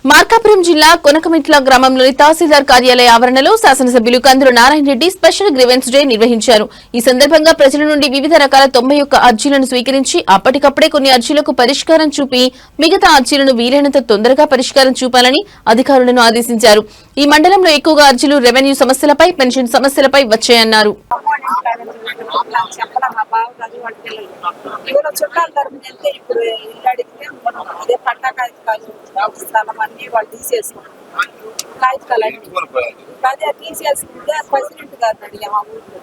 మార్కాపురం జిల్లా కొనకమిట్ల గ్రామంలోని తహసీల్దార్ కార్యాలయ ఆవరణలో శాసనసభ్యులు Kandula Narayana Reddy special grievance day నిర్వహించారు. ఈ సందర్భంగా ప్రజల నుండి వివిధ రకాల 91 అర్జీలను స్వీకరించి అప్పటికప్పుడే కొన్ని అర్జీలకు పరిష్కారం చూపి మిగతా అర్జీలను వీలైనంత తొందరగా పరిష్కారం చూపాలని అధికారులను ఆదేశించారు. ఈ మండలంలో ఎక్కువగా అర్జీలు రెవెన్యూ సమస్యలపై, పెన్షన్ సమస్యలపై వచ్చాయన్నారు. చుట్టాల తరఫున వెళ్తే ఇప్పుడు ఇల్లు అడిగితే అదే పట్టా కాగితాలు స్థలం అన్ని వాళ్ళు తీసేసుకుంటారు. కాగితాలు అదే తీసేసుకుంటే ప్రెసిడెంట్ గారిని అడిగాము ఆ ఊళ్ళో.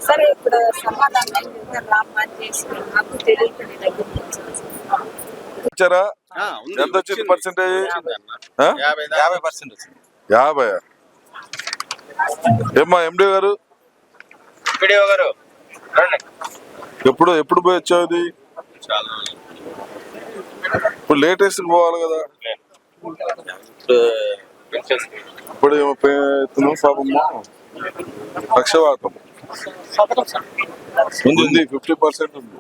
సరే ఇప్పుడు సమాధానం రామ్మని చేసి నాకు తెలియకుండా దగ్గర ఎంత వచ్చింది పర్సెంటేజ్? 50. ఏమ్మా ఎండి గారు ఎప్పుడు పోయి వచ్చావు? ఇప్పుడు లేటెస్ట్ పోవాలి కదా. ఇప్పుడు పాపము పక్షవాతం ఉంది, 50% ఉంది.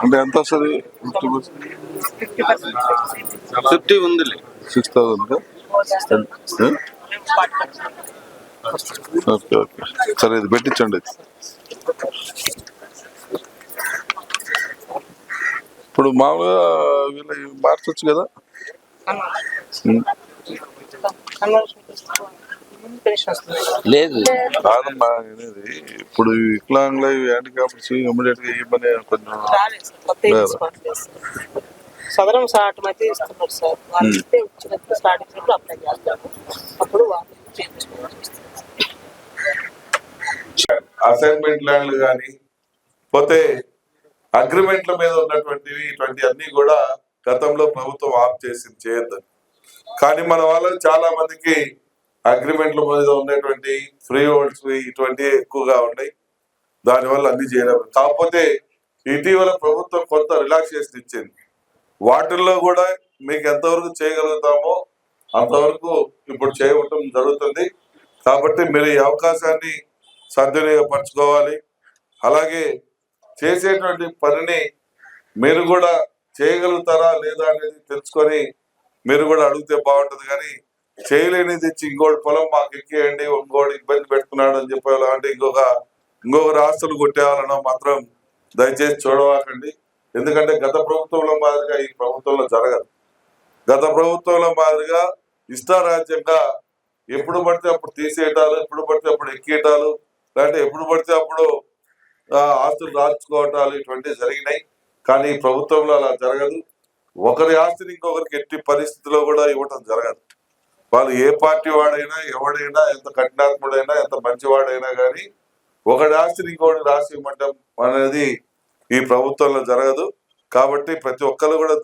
అంటే ఎంత వస్తుంది? 50 ఉంది, 6,000. ఓకే ఓకే, సరే ఇది పెట్టించండి. ఇప్పుడు మామూలుగా వీళ్ళ మార్చొచ్చు కదా. లేదు కాదమ్మా అనేది ఇప్పుడు వికలాంగుల హ్యాండిక్యాప్స్ ఇమీడియట్ గా ఇవ్వమని కొంచెం సదరం స్టార్ట్ అయితే ఇస్తున్నారు సార్. వాళ్ళు వచ్చినప్పుడు స్టార్టింగ్ అప్లై చేస్తారు. అప్పుడు అసైన్మెంట్ ల్యాండ్లు కానీ పోతే అగ్రిమెంట్ల మీద ఉన్నటువంటివి ఇటువంటి అన్ని కూడా గతంలో ప్రభుత్వం ఆఫ్ చేసింది, చేయొద్దని. కానీ మన వాళ్ళకి చాలా మందికి అగ్రిమెంట్ల మీద ఉన్నటువంటి ఫ్రీ హోల్డ్స్ ఇటువంటివి ఎక్కువగా ఉన్నాయి. దానివల్ల అన్ని చేయడం. కాకపోతే ఇటీవల ప్రభుత్వం కొంత రిలాక్సేషన్ ఇచ్చింది. వాటిల్లో కూడా మీకు ఎంతవరకు చేయగలుగుతామో అంతవరకు ఇప్పుడు చేయటం జరుగుతుంది. కాబట్టి మీరు ఈ అవకాశాన్ని సద్వినియోగపరచుకోవాలి. అలాగే చేసేటువంటి పనిని మీరు కూడా చేయగలుగుతారా లేదా అనేది తెలుసుకొని మీరు కూడా అడిగితే బాగుంటుంది. కానీ చేయలేని తెచ్చి ఇంకోటి పొలం మాకు ఎక్కేయండి, ఇంకోటి ఇబ్బంది పెట్టుకున్నాడు అని చెప్పేవాళ్ళు అంటే ఇంకొకరు ఆస్తులు కొట్టేవాళ్ళనో మాత్రం దయచేసి చూడవాకండి. ఎందుకంటే గత ప్రభుత్వంలో మాదిరిగా ఈ ప్రభుత్వంలో జరగదు. గత ప్రభుత్వంలో మాదిరిగా ఇష్టారాజ్యంగా ఎప్పుడు పడితే అప్పుడు తీసేయటాలు, ఎప్పుడు పడితే అప్పుడు ఎక్కేయటాలు, లేదంటే ఎప్పుడు పడితే అప్పుడు ఆస్తులు రాల్చుకోవటాలు ఇటువంటివి జరిగినాయి. కానీ ఈ ప్రభుత్వంలో అలా జరగదు. ఒకరి ఆస్తిని ఇంకొకరికి ఎట్టి పరిస్థితిలో కూడా ఇవ్వటం జరగదు. వాళ్ళు ఏ పార్టీ వాడైనా, ఎవడైనా, ఎంత కఠినాత్ముడైనా, ఎంత మంచివాడైనా కానీ ఒకటి ఆస్తిని ఇంకొకటి రాసి ఇవ్వటం అనేది ఈ ప్రభుత్వంలో జరగదు. కాబట్టి ప్రతి ఒక్కరు కూడా